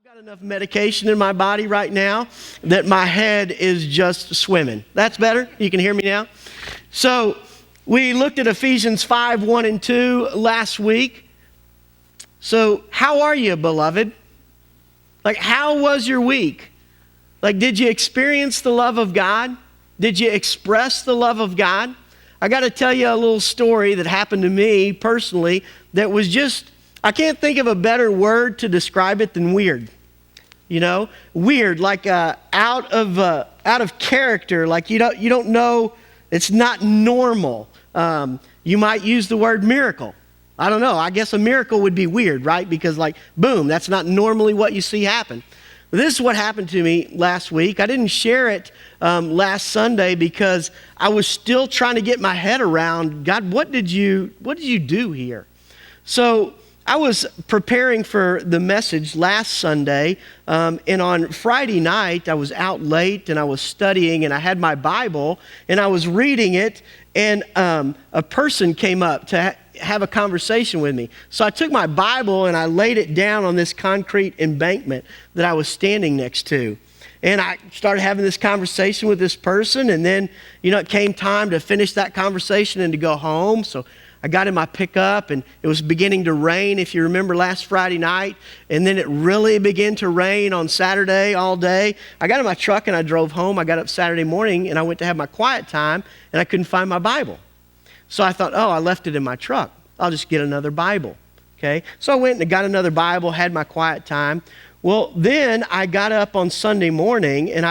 got enough medication in my body right now that my head is just swimming. That's better? You can hear me now? So we looked at Ephesians 5, 1 and 2 last week. So how are you, beloved? Like, how was your week? Like, did you experience the love of God? Did you express the love of God? I got to tell you a little story that happened to me personally that was just, I can't think of a better word to describe it than weird. You know, weird, like out of character, like you don't know, it's not normal. You might use the word miracle. I don't know. I guess a miracle would be weird, right? Because like, boom, that's not normally what you see happen. But this is what happened to me last week. I didn't share it last Sunday because I was still trying to get my head around, God, what did you do here? So I was preparing for the message last Sunday, and on Friday night, I was out late and I was studying and I had my Bible and I was reading it, and a person came up to have a conversation with me. So I took my Bible and I laid it down on this concrete embankment that I was standing next to. And I started having this conversation with this person, and then, it came time to finish that conversation and to go home. So I got in my pickup, and it was beginning to rain, if you remember last Friday night, and then it really began to rain on Saturday all day. I got in my truck and I drove home. I got up Saturday morning and I went to have my quiet time, and I couldn't find my Bible. So I thought, I left it in my truck. I'll just get another Bible, okay? So I went and got another Bible, had my quiet time. Well, then I got up on Sunday morning, and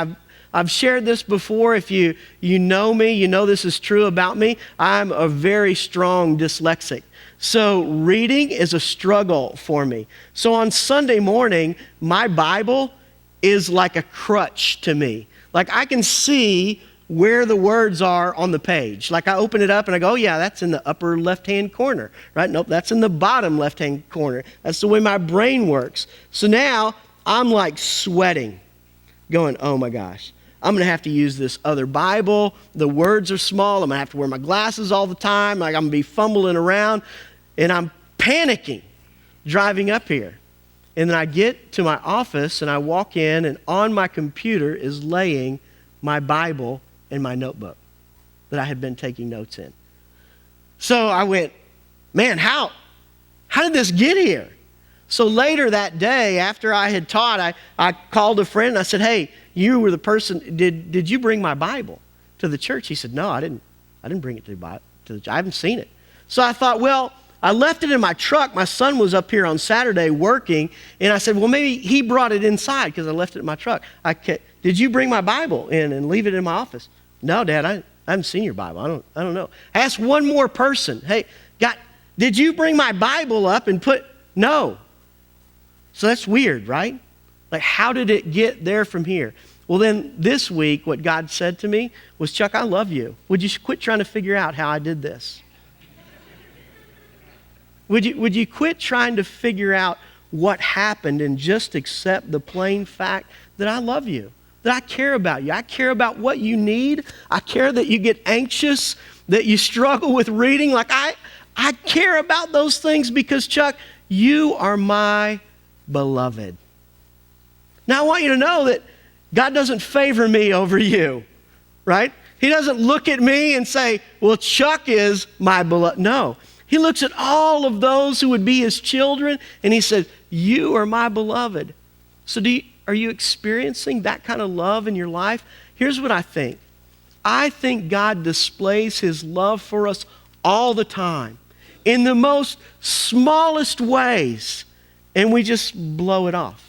I've shared this before. If you know me, you know this is true about me. I'm a very strong dyslexic. So reading is a struggle for me. So on Sunday morning, my Bible is like a crutch to me. Like I can see where the words are on the page. Like I open it up and I go, that's in the upper left-hand corner, right? Nope, that's in the bottom left-hand corner. That's the way my brain works. So now I'm like sweating, going, oh my gosh, I'm going to have to use this other Bible. The words are small. I'm going to have to wear my glasses all the time. Like I'm going to be fumbling around, and I'm panicking driving up here. And then I get to my office and I walk in, and on my computer is laying my Bible and my notebook that I had been taking notes in. So I went, man, how did this get here? So later that day, after I had taught, I called a friend and I said, hey, you were the person, did you bring my Bible to the church? He said, no, I didn't bring it to the church. I haven't seen it. So I thought, well, I left it in my truck. My son was up here on Saturday working, and I said, well, maybe he brought it inside because I left it in my truck. Did you bring my Bible in and leave it in my office? No, Dad, I haven't seen your Bible. I don't know. I asked one more person, hey, God, did you bring my Bible up and no. So that's weird, right? Like, how did it get there from here? Well, then this week, what God said to me was, Chuck, I love you. Would you quit trying to figure out how I did this? Would you quit trying to figure out what happened and just accept the plain fact that I love you, that I care about you. I care about what you need. I care that you get anxious, that you struggle with reading. Like I care about those things because, Chuck, you are my beloved. Now, I want you to know that God doesn't favor me over you, right? He doesn't look at me and say, well, Chuck is my beloved. No. He looks at all of those who would be his children, and he said, you are my beloved. So are you experiencing that kind of love in your life? Here's what I think. I think God displays his love for us all the time in the most smallest ways, and we just blow it off.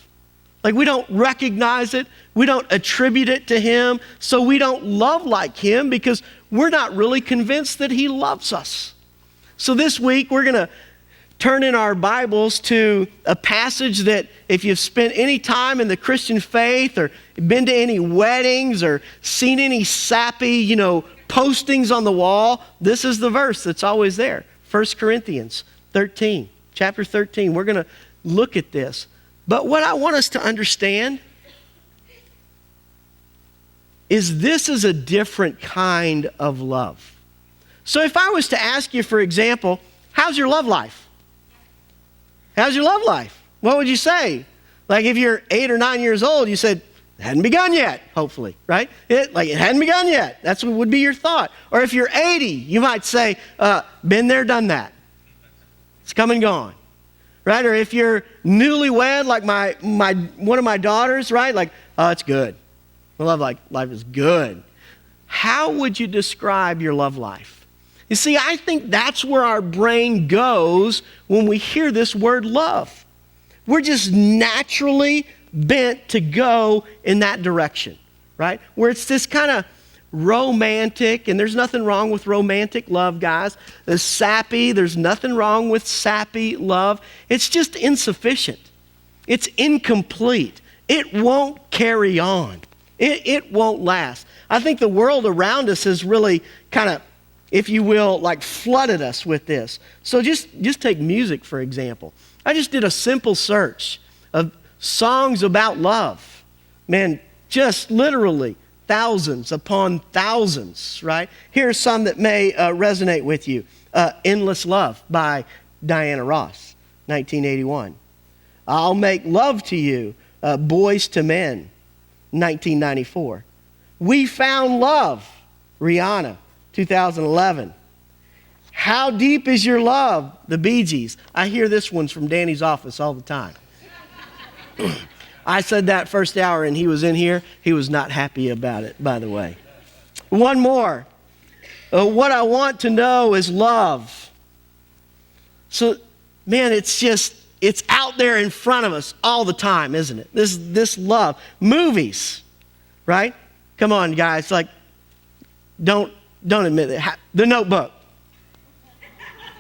Like we don't recognize it. We don't attribute it to him. So we don't love like him because we're not really convinced that he loves us. So this week, we're going to turn in our Bibles to a passage that if you've spent any time in the Christian faith or been to any weddings or seen any sappy, postings on the wall, this is the verse that's always there. 1 Corinthians 13, chapter 13. We're going to look at this. But what I want us to understand is this is a different kind of love. So if I was to ask you, for example, how's your love life? How's your love life? What would you say? Like if you're 8 or 9 years old, you said, it hadn't begun yet, hopefully, right? It hadn't begun yet. That's what would be your thought. Or if you're 80, you might say, been there, done that. It's come and gone, right? Or if you're newlywed, like one of my daughters, right? Like, oh, it's good. My love life is good. How would you describe your love life? You see, I think that's where our brain goes when we hear this word love. We're just naturally bent to go in that direction, right? Where it's this kind of romantic, and there's nothing wrong with romantic love, guys. There's sappy, there's nothing wrong with sappy love. It's just insufficient. It's incomplete. It won't carry on. It won't last. I think the world around us has really kind of, if you will, like flooded us with this. So just take music, for example. I just did a simple search of songs about love. Man, just literally thousands upon thousands, right? Here's some that may resonate with you. Endless Love by Diana Ross, 1981. I'll Make Love to You, Boys to Men, 1994. We Found Love, Rihanna, 2011. How Deep Is Your Love, the Bee Gees. I hear this one's from Danny's office all the time. I said that first hour and he was in here. He was not happy about it, by the way. One more. What I Want to Know Is Love. So, man, it's out there in front of us all the time, isn't it? This love. Movies, right? Come on, guys. Like, don't admit it. The Notebook.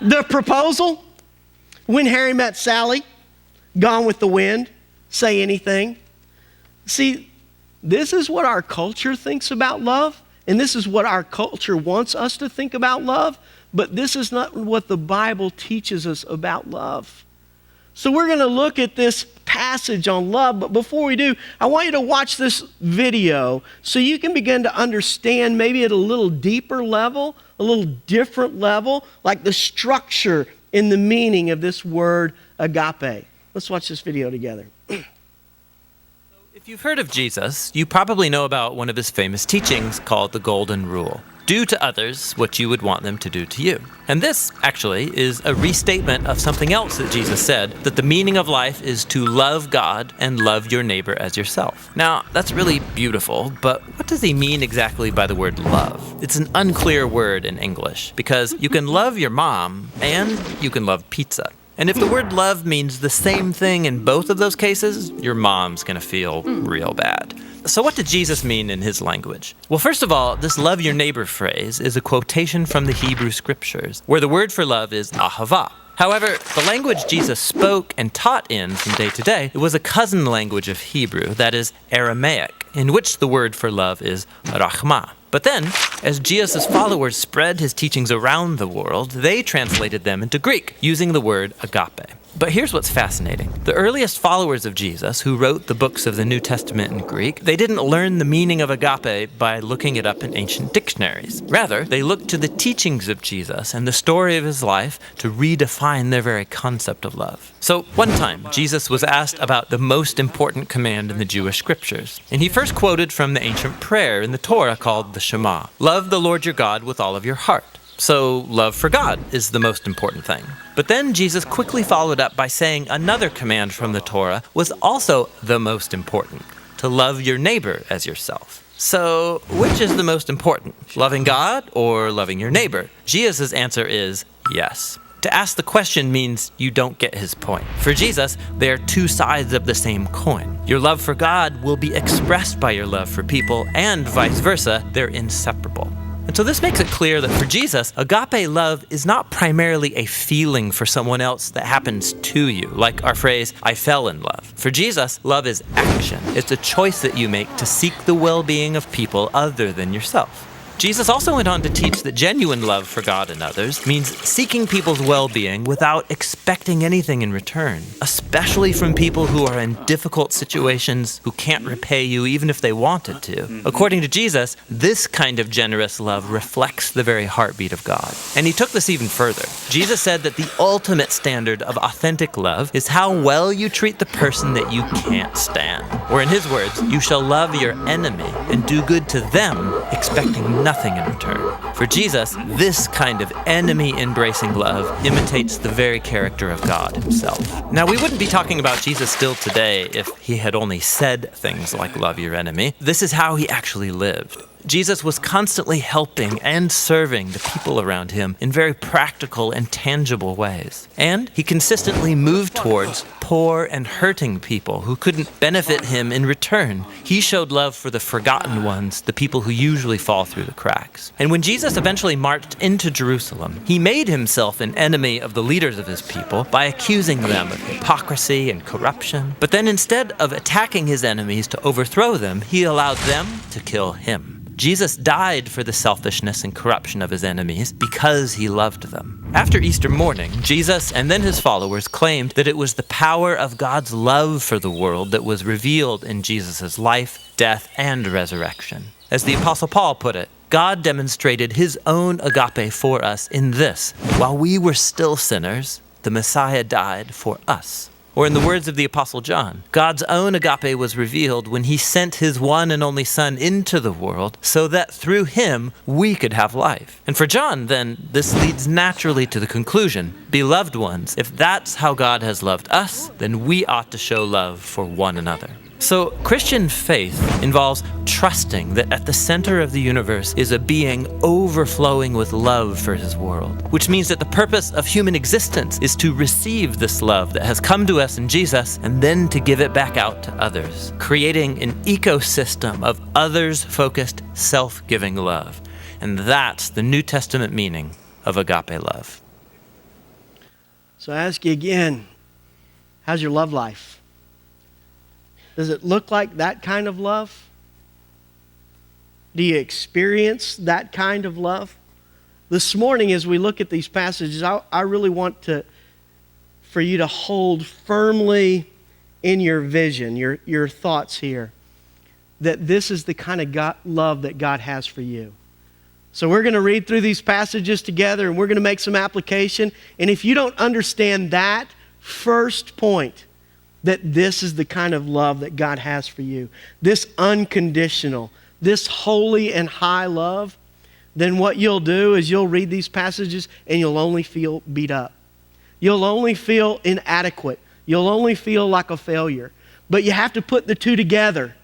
The Proposal. When Harry Met Sally. Gone with the Wind. Say Anything. See, this is what our culture thinks about love, and this is what our culture wants us to think about love, but this is not what the Bible teaches us about love. So we're going to look at this passage on love, but before we do, I want you to watch this video so you can begin to understand maybe at a little deeper level, a little different level, like the structure and the meaning of this word agape. Let's watch this video together. If you've heard of Jesus, you probably know about one of his famous teachings called the Golden Rule. Do to others what you would want them to do to you. And this, actually, is a restatement of something else that Jesus said, that the meaning of life is to love God and love your neighbor as yourself. Now, that's really beautiful, but what does he mean exactly by the word love? It's an unclear word in English, because you can love your mom and you can love pizza. And if the word love means the same thing in both of those cases, your mom's going to feel real bad. So what did Jesus mean in his language? Well, first of all, this love your neighbor phrase is a quotation from the Hebrew scriptures, where the word for love is ahava. However, the language Jesus spoke and taught in from day to day, it was a cousin language of Hebrew, that is Aramaic, in which the word for love is rachma. But then, as Jesus' followers spread his teachings around the world, they translated them into Greek, using the word agape. But here's what's fascinating. The earliest followers of Jesus, who wrote the books of the New Testament in Greek, they didn't learn the meaning of agape by looking it up in ancient dictionaries. Rather, they looked to the teachings of Jesus and the story of his life to redefine their very concept of love. So one time, Jesus was asked about the most important command in the Jewish scriptures. And he first quoted from the ancient prayer in the Torah called the Shema. Love the Lord your God with all of your heart. So love for God is the most important thing. But then Jesus quickly followed up by saying another command from the Torah was also the most important, to love your neighbor as yourself. So which is the most important, loving God or loving your neighbor? Jesus' answer is yes. To ask the question means you don't get his point. For Jesus, they are two sides of the same coin. Your love for God will be expressed by your love for people, and vice versa, they're inseparable. And so this makes it clear that for Jesus, agape love is not primarily a feeling for someone else that happens to you, like our phrase, I fell in love. For Jesus, love is action. It's a choice that you make to seek the well-being of people other than yourself. Jesus also went on to teach that genuine love for God and others means seeking people's well-being without expecting anything in return, especially from people who are in difficult situations, who can't repay you even if they wanted to. According to Jesus, this kind of generous love reflects the very heartbeat of God. And he took this even further. Jesus said that the ultimate standard of authentic love is how well you treat the person that you can't stand. Or in his words, you shall love your enemy and do good to them, expecting nothing in return. For Jesus, this kind of enemy-embracing love imitates the very character of God himself. Now, we wouldn't be talking about Jesus still today if he had only said things like love your enemy. This is how he actually lived. Jesus was constantly helping and serving the people around him in very practical and tangible ways. And he consistently moved towards poor and hurting people who couldn't benefit him in return. He showed love for the forgotten ones, the people who usually fall through the cracks. And when Jesus eventually marched into Jerusalem, he made himself an enemy of the leaders of his people by accusing them of hypocrisy and corruption. But then instead of attacking his enemies to overthrow them, he allowed them to kill him. Jesus died for the selfishness and corruption of his enemies because he loved them. After Easter morning, Jesus and then his followers claimed that it was the power of God's love for the world that was revealed in Jesus' life, death, and resurrection. As the Apostle Paul put it, God demonstrated his own agape for us in this: while we were still sinners, the Messiah died for us. Or in the words of the Apostle John, God's own agape was revealed when he sent his one and only Son into the world so that through him we could have life. And for John, then, this leads naturally to the conclusion, beloved ones, if that's how God has loved us, then we ought to show love for one another. So Christian faith involves trusting that at the center of the universe is a being overflowing with love for his world, which means that the purpose of human existence is to receive this love that has come to us in Jesus and then to give it back out to others, creating an ecosystem of others-focused, self-giving love. And that's the New Testament meaning of agape love. So I ask you again, how's your love life? Does it look like that kind of love? Do you experience that kind of love? This morning, as we look at these passages, I really want for you to hold firmly in your vision, your thoughts here, that this is the kind of love that God has for you. So we're going to read through these passages together, and we're going to make some application. And if you don't understand that first point, that this is the kind of love that God has for you, this unconditional, this holy and high love, then what you'll do is you'll read these passages and you'll only feel beat up. You'll only feel inadequate. You'll only feel like a failure. But you have to put the two together,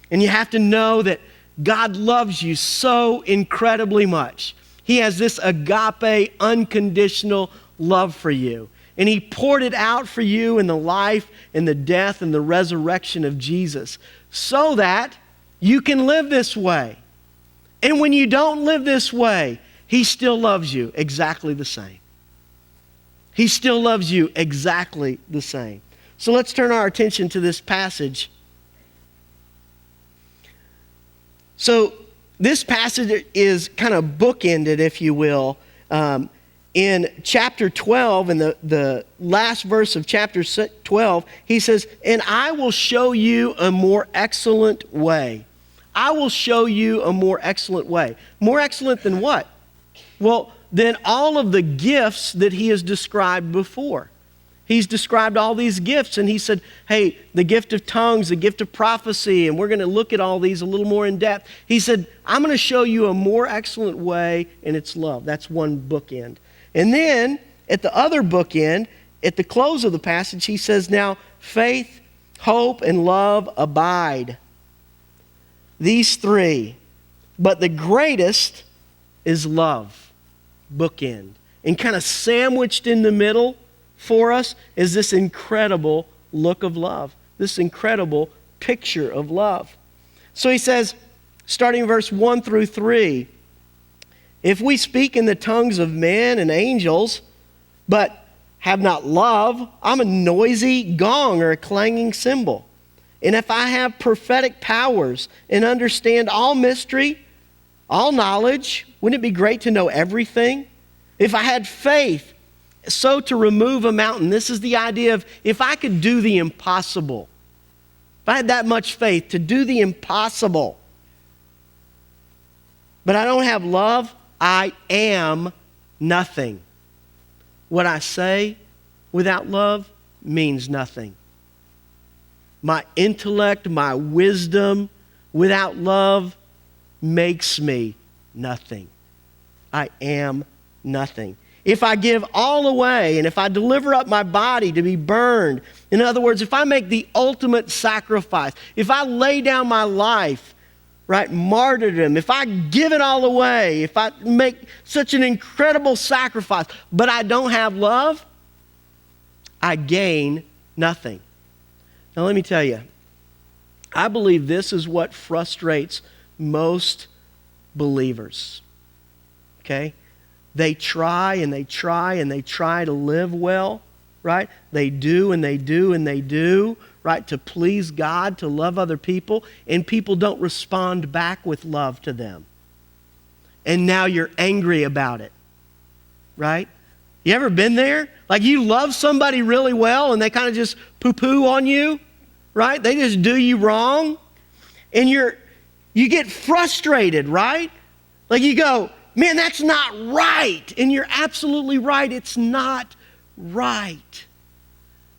and you have to know that God loves you so incredibly much. He has this agape, unconditional love for you. And he poured it out for you in the life and the death and the resurrection of Jesus so that you can live this way. And when you don't live this way, he still loves you exactly the same. He still loves you exactly the same. So let's turn our attention to this passage. So this passage is kind of bookended, if you will, in chapter 12, in the last verse of chapter 12, he says, "And I will show you a more excellent way." I will show you a more excellent way. More excellent than what? Well, than all of the gifts that he has described before. He's described all these gifts, and he said, hey, the gift of tongues, the gift of prophecy, and we're going to look at all these a little more in depth. He said, I'm going to show you a more excellent way, and it's love. That's one bookend. And then, at the other bookend, at the close of the passage, he says, now, faith, hope, and love abide. These three. But the greatest is love. Bookend. And kind of sandwiched in the middle for us is this incredible look of love. This incredible picture of love. So he says, starting in verse 1 through 3, if we speak in the tongues of men and angels, but have not love, I'm a noisy gong or a clanging cymbal. And if I have prophetic powers and understand all mystery all knowledge, wouldn't it be great to know everything? If I had faith, so to remove a mountain. This is the idea of if I could do the impossible. If I had that much faith to do the impossible, but I don't have love, I am nothing. What I say without love means nothing. My intellect, my wisdom without love makes me nothing. I am nothing. If I give all away and if I deliver up my body to be burned, in other words, if I make the ultimate sacrifice, if I lay down my life, right, martyrdom, if I give it all away, if I make such an incredible sacrifice, but I don't have love, I gain nothing. Now let me tell you, I believe this is what frustrates most believers. Okay? They try and they try and they try to live well, right? They do and they do and they do, right? To please God, to love other people, and people don't respond back with love to them. And now you're angry about it, right? You ever been there? Like you love somebody really well and they kind of just poo-poo on you, right? They just do you wrong. And you get frustrated, right? Like you go, man, that's not right. And you're absolutely right. It's not right.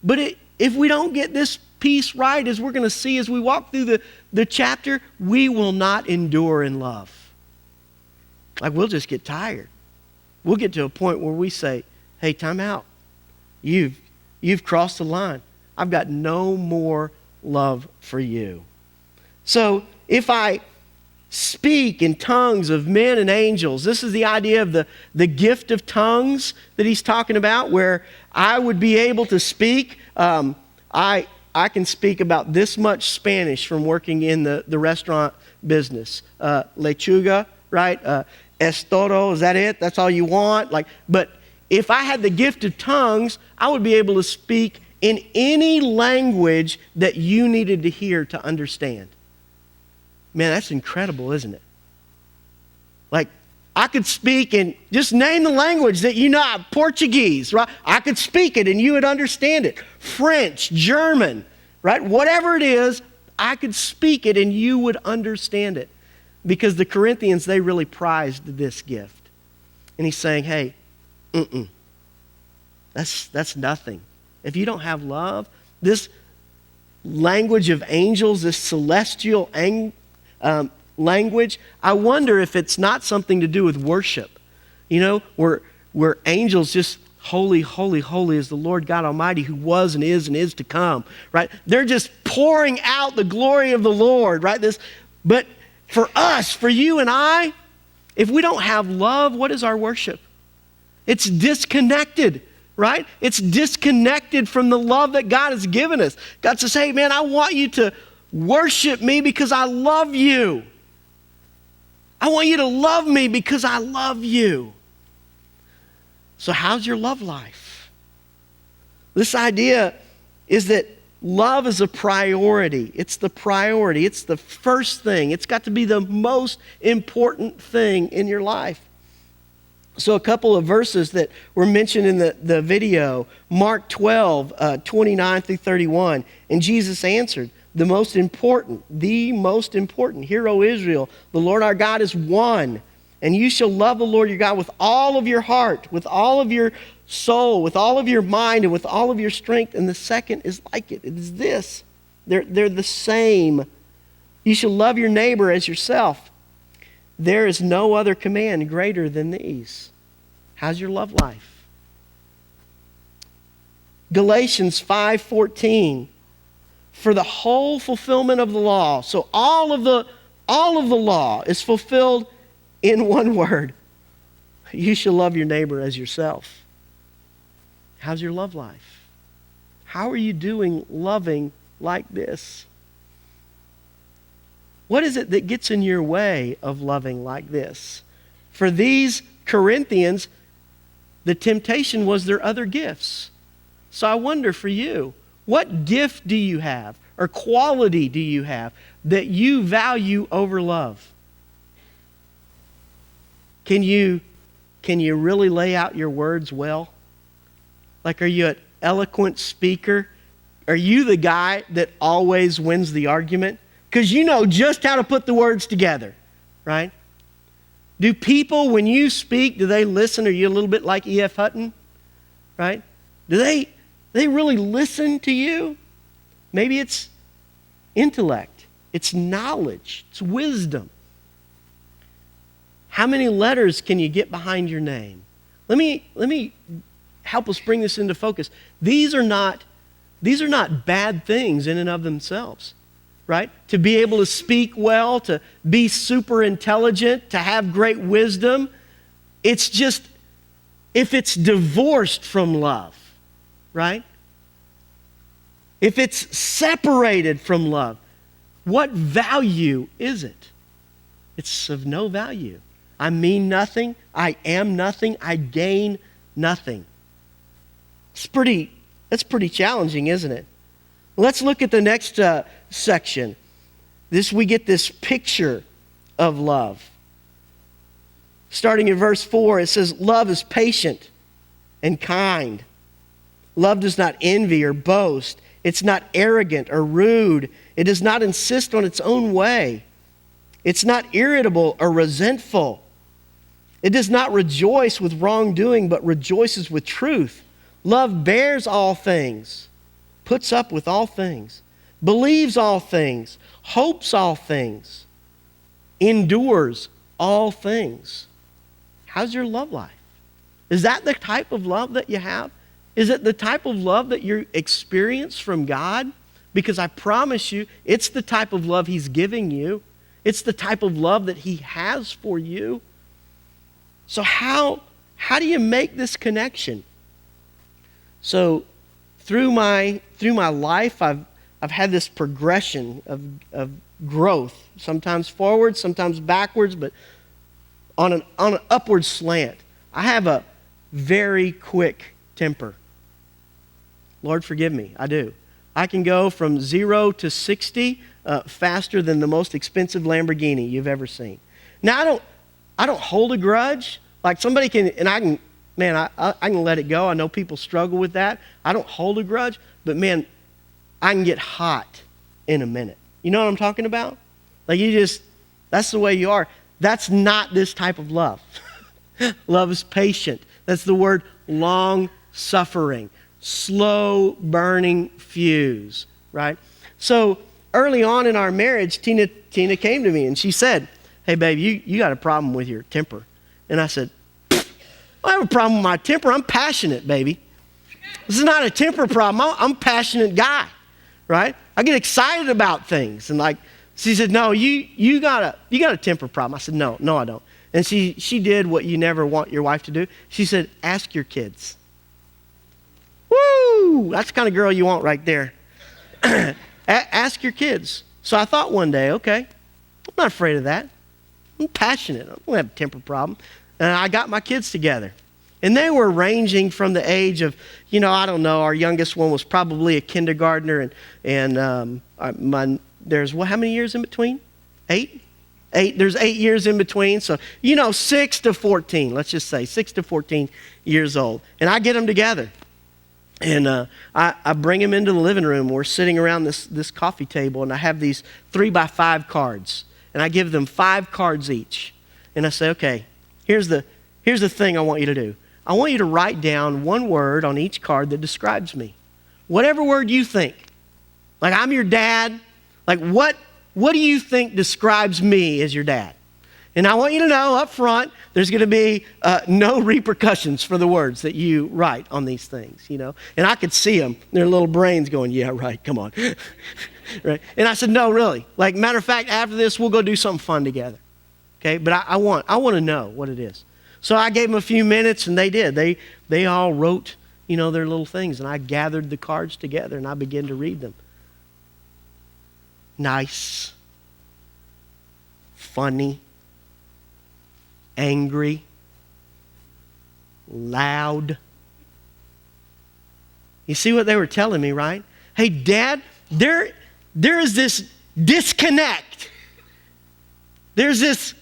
But if we don't get this piece right, as we're going to see as we walk through the chapter, we will not endure in love. Like we'll just get tired. We'll get to a point where we say, hey, time out. You've crossed the line. I've got no more love for you. So if I speak in tongues of men and angels, this is the idea of the gift of tongues that he's talking about, where I would be able to speak. I can speak about this much Spanish from working in the restaurant business. Lechuga, right? Es todo, is that it? That's all you want? But if I had the gift of tongues, I would be able to speak in any language that you needed to hear to understand. Man, that's incredible, isn't it? Like, I could speak and just name the language that you know, Portuguese, right? I could speak it and you would understand it. French, German, right? Whatever it is, I could speak it and you would understand it. Because the Corinthians, they really prized this gift. And he's saying, hey, that's nothing. If you don't have love, this language of angels, this celestial language, I wonder if it's not something to do with worship. You know, where angels just, holy, holy, holy is the Lord God Almighty who was and is to come, right? They're just pouring out the glory of the Lord, right? But for us, for you and I, if we don't have love, what is our worship? It's disconnected, right? It's disconnected from the love that God has given us. God says, hey, man, I want you to worship me because I love you. I want you to love me because I love you. So how's your love life? This idea is that love is a priority. It's the priority. It's the first thing. It's got to be the most important thing in your life. So a couple of verses that were mentioned in the video, Mark 12, 29 through 31. And Jesus answered, the most important, hear, O Israel, the Lord our God is one. And you shall love the Lord your God with all of your heart, with all of your soul, with all of your mind, and with all of your strength. And the second is like it. It is this. They're the same. You shall love your neighbor as yourself. There is no other command greater than these. How's your love life? Galatians 5:14. For the whole fulfillment of the law. So all of the law is fulfilled in one word. You shall love your neighbor as yourself. How's your love life? How are you doing loving like this? What is it that gets in your way of loving like this? For these Corinthians, the temptation was their other gifts. So I wonder for you, what gift do you have or quality do you have that you value over love? Can you really lay out your words well? Like, are you an eloquent speaker? Are you the guy that always wins the argument? Because you know just how to put the words together, right? Do people, when you speak, do they listen? Are you a little bit like E.F. Hutton, right? Do they really listen to you? Maybe it's intellect, it's knowledge, it's wisdom. How many letters can you get behind your name? Let me help us bring this into focus. These are not bad things in and of themselves, right? To be able to speak well, to be super intelligent, to have great wisdom. It's just, if it's divorced from love, right? If it's separated from love, what value is it? It's of no value. I mean nothing. I am nothing. I gain nothing. That's pretty challenging, isn't it? Let's look at the next section. We get this picture of love. Starting in verse 4, it says, love is patient and kind. Love does not envy or boast. It's not arrogant or rude. It does not insist on its own way. It's not irritable or resentful. It does not rejoice with wrongdoing, but rejoices with truth. Love bears all things, puts up with all things, believes all things, hopes all things, endures all things. How's your love life? Is that the type of love that you have? Is it the type of love that you experience from God? Because I promise you, it's the type of love He's giving you. It's the type of love that He has for you. So how do you make this connection? So through my life, I've had this progression of growth, sometimes forward, sometimes backwards, but on an upward slant. I have a very quick temper. Lord, forgive me, I do. I can go from 0 to 60 faster than the most expensive Lamborghini you've ever seen. Now, I don't hold a grudge. Like somebody can, and I can let it go. I know people struggle with that. I don't hold a grudge, but man, I can get hot in a minute. You know what I'm talking about? Like that's the way you are. That's not this type of love. Love is patient. That's the word long-suffering, slow-burning fuse, right? So early on in our marriage, Tina came to me and she said, hey, babe, you got a problem with your temper. And I said, I have a problem with my temper. I'm passionate, baby. This is not a temper problem. I'm a passionate guy, right? I get excited about things. And like, she said, no, you got a temper problem. I said, no, I don't. And she did what you never want your wife to do. She said, ask your kids. Woo! That's the kind of girl you want right there. Ask your kids. So I thought one day, okay, I'm not afraid of that. I'm passionate. I don't have a temper problem. And I got my kids together. And they were ranging from the age of, I don't know, our youngest one was probably a kindergartner. And there's, how many years in between? 8? 8. There's 8 years in between. So, 6 to 14. Let's just say 6 to 14 years old. And I get them together. And I bring them into the living room. We're sitting around this coffee table. And I have these 3x5 cards. And I give them 5 cards each. And I say, okay, here's the thing I want you to do. I want you to write down one word on each card that describes me. Whatever word you think. Like, I'm your dad. Like, what do you think describes me as your dad? And I want you to know up front, there's going to be no repercussions for the words that you write on these things, And I could see them, their little brains going, yeah, right, come on. Right? And I said, no, really. Like, matter of fact, after this, we'll go do something fun together. Okay? But I want to know what it is. So I gave them a few minutes, and they did. They all wrote, their little things, and I gathered the cards together, and I began to read them. Nice. Funny. Angry. Loud. You see what they were telling me, right? Hey, Dad, there is this disconnect. There's this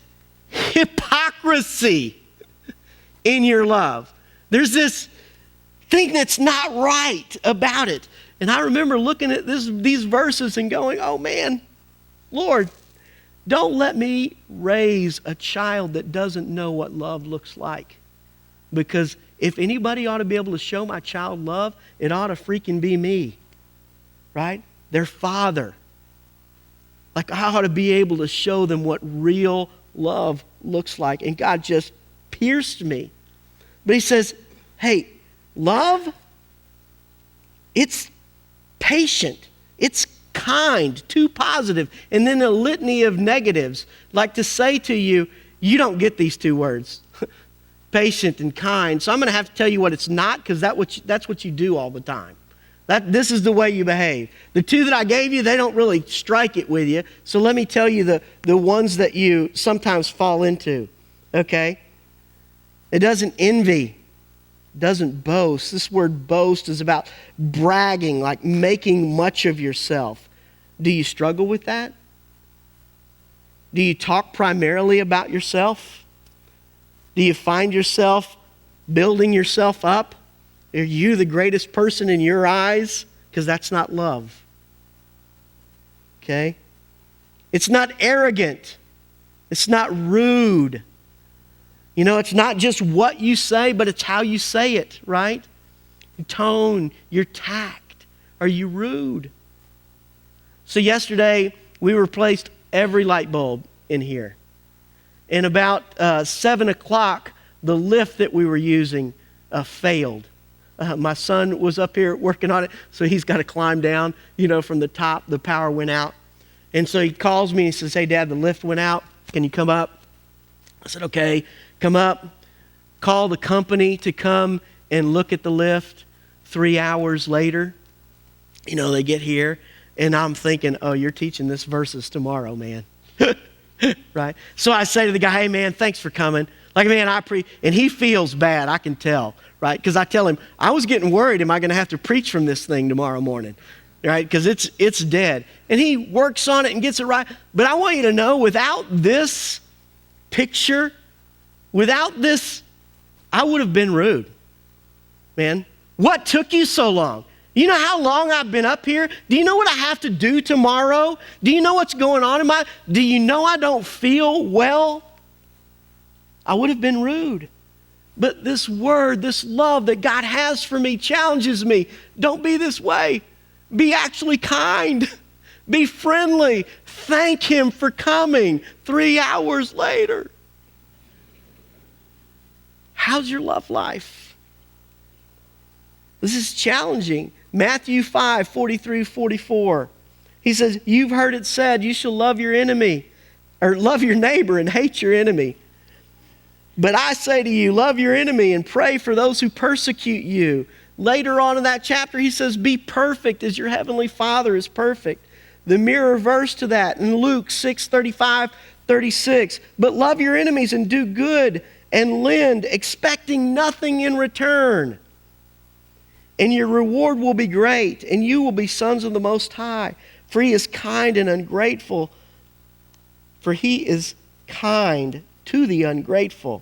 hypocrisy in your love. There's this thing that's not right about it. And I remember looking at these verses and going, oh man, Lord, don't let me raise a child that doesn't know what love looks like. Because if anybody ought to be able to show my child love, it ought to freaking be me, right? Their father. Like I ought to be able to show them what real love looks like. And God just pierced me. But he says, hey, love, it's patient. It's kind, too positive. And then a litany of negatives. Like to say to you, you don't get these two words. Patient and kind. So I'm going to have to tell you what it's not, because that's what you do all the time. This is the way you behave. The two that I gave you, they don't really strike it with you. So let me tell you the ones that you sometimes fall into. Okay? It doesn't envy. It doesn't boast. This word boast is about bragging, like making much of yourself. Do you struggle with that? Do you talk primarily about yourself? Do you find yourself building yourself up? Are you the greatest person in your eyes? Because that's not love. Okay? It's not arrogant. It's not rude. You know, it's not just what you say, but it's how you say it, right? Your tone, your tact. Are you rude? So yesterday, we replaced every light bulb in here. And about 7 o'clock, the lift that we were using failed. My son was up here working on it, so he's got to climb down, from the top. The power went out. And so he calls me and he says, hey, Dad, the lift went out. Can you come up? I said, okay, come up. Call the company to come and look at the lift. 3 hours later, they get here. And I'm thinking, oh, you're teaching this verses tomorrow, man. Right? So I say to the guy, hey, man, thanks for coming. Like, man, and he feels bad, I can tell, right? Because I tell him, I was getting worried, am I going to have to preach from this thing tomorrow morning? Right? Because it's dead. And he works on it and gets it right. But I want you to know, without this picture, without this, I would have been rude. Man, what took you so long? You know how long I've been up here? Do you know what I have to do tomorrow? Do you know what's going on in my... Do you know I don't feel well? I would have been rude. But this word, this love that God has for me challenges me. Don't be this way. Be actually kind. Be friendly. Thank Him for coming 3 hours later. How's your love life? This is challenging. Matthew 5, 43-44. He says, you've heard it said, you shall love your enemy, or love your neighbor and hate your enemy. But I say to you, love your enemy and pray for those who persecute you. Later on in that chapter, he says, be perfect as your heavenly Father is perfect. The mirror verse to that in Luke 6:35-36. But love your enemies and do good and lend, expecting nothing in return. And your reward will be great, and you will be sons of the Most High. For He is kind and ungrateful. For He is kind to the ungrateful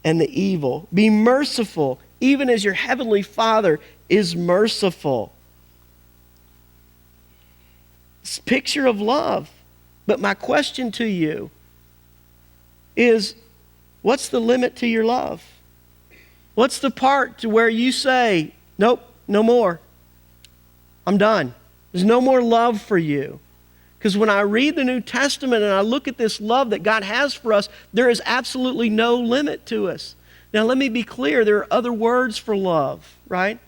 and the evil. Be merciful, even as your heavenly Father is merciful. It's a picture of love. But my question to you is, what's the limit to your love? What's the part to where you say, nope, no more. I'm done. There's no more love for you. Because when I read the New Testament and I look at this love that God has for us, there is absolutely no limit to us. Now, let me be clear. There are other words for love, right?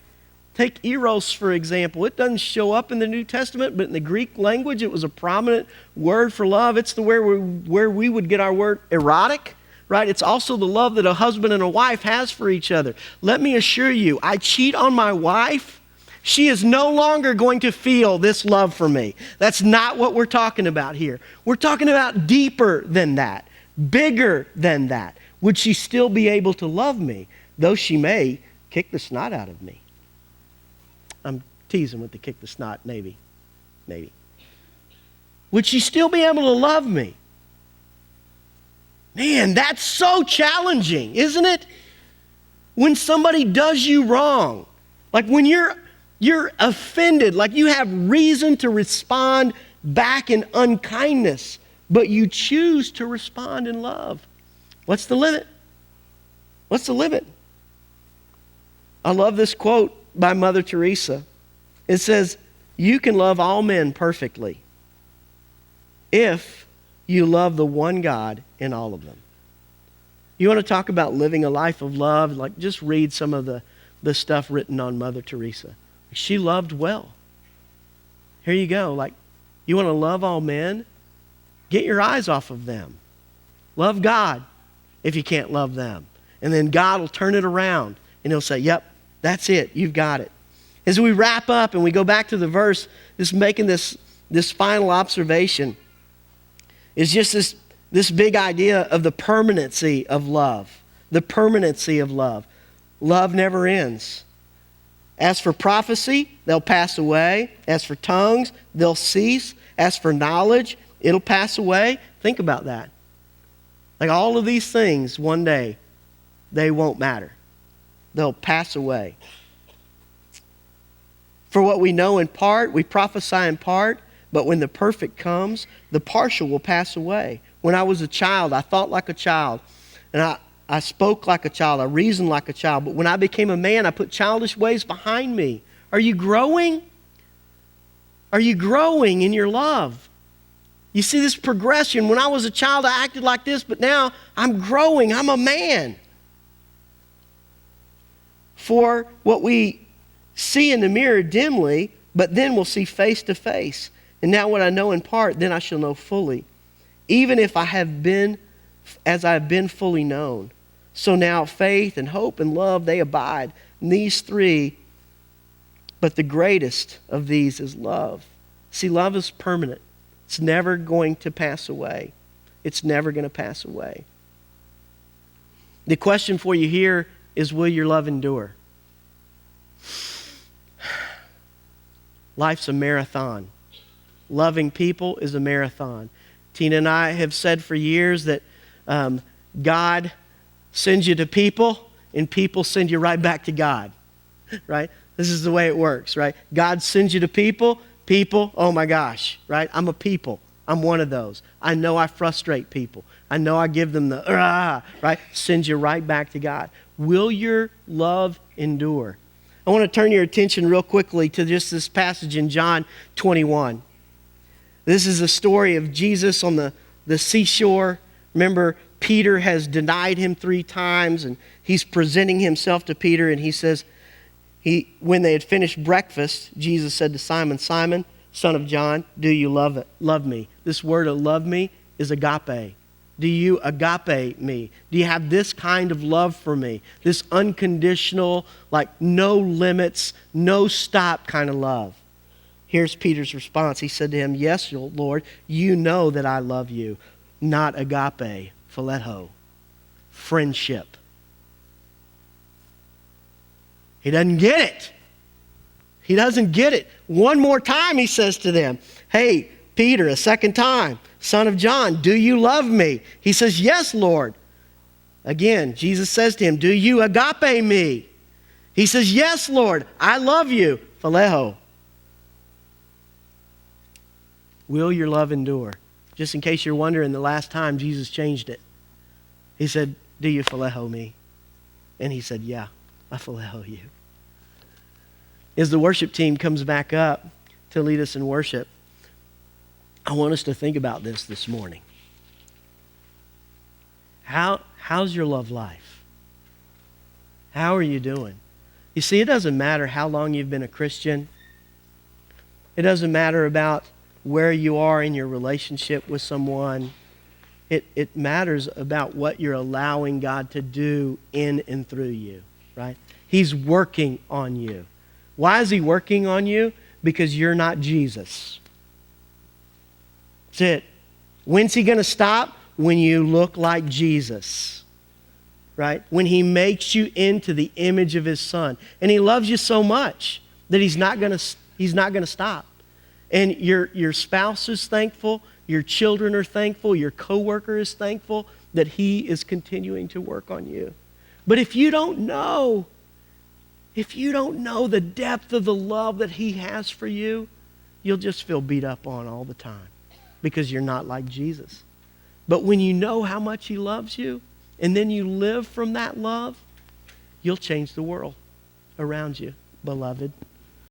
Take eros, for example. It doesn't show up in the New Testament, but in the Greek language, it was a prominent word for love. It's where we would get our word erotic, right? It's also the love that a husband and a wife has for each other. Let me assure you, I cheat on my wife, she is no longer going to feel this love for me. That's not what we're talking about here. We're talking about deeper than that, bigger than that. Would she still be able to love me, though she may kick the snot out of me? I'm teasing with the kick the snot, maybe. Would she still be able to love me? Man, that's so challenging, isn't it? When somebody does you wrong, like when you're offended, like you have reason to respond back in unkindness, but you choose to respond in love. What's the limit? What's the limit? I love this quote by Mother Teresa. It says, "You can love all men perfectly if you love the one God in all of them." You want to talk about living a life of love? Like, just read some of the stuff written on Mother Teresa. She loved well. Here you go. Like, you want to love all men? Get your eyes off of them. Love God if you can't love them. And then God will turn it around and he'll say, yep, that's it. You've got it. As we wrap up and we go back to the verse, just making this final observation is just this big idea of the permanency of love. The permanency of love. Love never ends. As for prophecy, they'll pass away. As for tongues, they'll cease. As for knowledge, it'll pass away. Think about that. Like all of these things, one day, they won't matter. They'll pass away. For what we know in part, we prophesy in part, but when the perfect comes, the partial will pass away. When I was a child, I thought like a child, and I spoke like a child, I reasoned like a child. But when I became a man, I put childish ways behind me. Are you growing? Are you growing in your love? You see this progression. When I was a child, I acted like this, but now I'm growing. I'm a man. For what we see in the mirror dimly, but then we'll see face to face. And now what I know in part, then I shall know fully. Even if I have been as I have been fully known. So now faith and hope and love, they abide. And these three, but the greatest of these is love. See, love is permanent. It's never going to pass away. It's never going to pass away. The question for you here is, will your love endure? Life's a marathon. Loving people is a marathon. Tina and I have said for years that God sends you to people and people send you right back to God, right? This is the way it works, right? God sends you to people, oh my gosh, right? I'm a people. I'm one of those. I know I frustrate people. I know I give them the, right? Sends you right back to God. Will your love endure? I want to turn your attention real quickly to just this passage in John 21. This is a story of Jesus on the seashore. Remember, Peter has denied him 3 times, and he's presenting himself to Peter, and he says, when they had finished breakfast, Jesus said to Simon, "Simon, son of John, do you love me?" This word of love me is agape. Do you agape me? Do you have this kind of love for me? This unconditional, like no limits, no stop kind of love. Here's Peter's response. He said to him, "Yes, Lord, you know that I love you." Not agape, phileo, friendship. He doesn't get it. He doesn't get it. One more time he says to them, "Hey, Peter, a second time, son of John, do you love me?" He says, "Yes, Lord." Again, Jesus says to him, "Do you agape me?" He says, "Yes, Lord, I love you." Phileo. Will your love endure? Just in case you're wondering, the last time Jesus changed it. He said, "Do you phileo me?" And he said, "Yeah, I phileo you." As the worship team comes back up to lead us in worship, I want us to think about this morning. How's your love life? How are you doing? You see, it doesn't matter how long you've been a Christian. It doesn't matter about where you are in your relationship with someone. It matters about what you're allowing God to do in and through you, right? He's working on you. Why is he working on you? Because you're not Jesus. That's it. When's he going to stop? When you look like Jesus, right? When he makes you into the image of his Son. And he loves you so much that he's not going to stop. And your spouse is thankful, your children are thankful, your coworker is thankful that he is continuing to work on you. But if you don't know the depth of the love that he has for you, you'll just feel beat up on all the time because you're not like Jesus. But when you know how much he loves you, and then you live from that love, you'll change the world around you, beloved.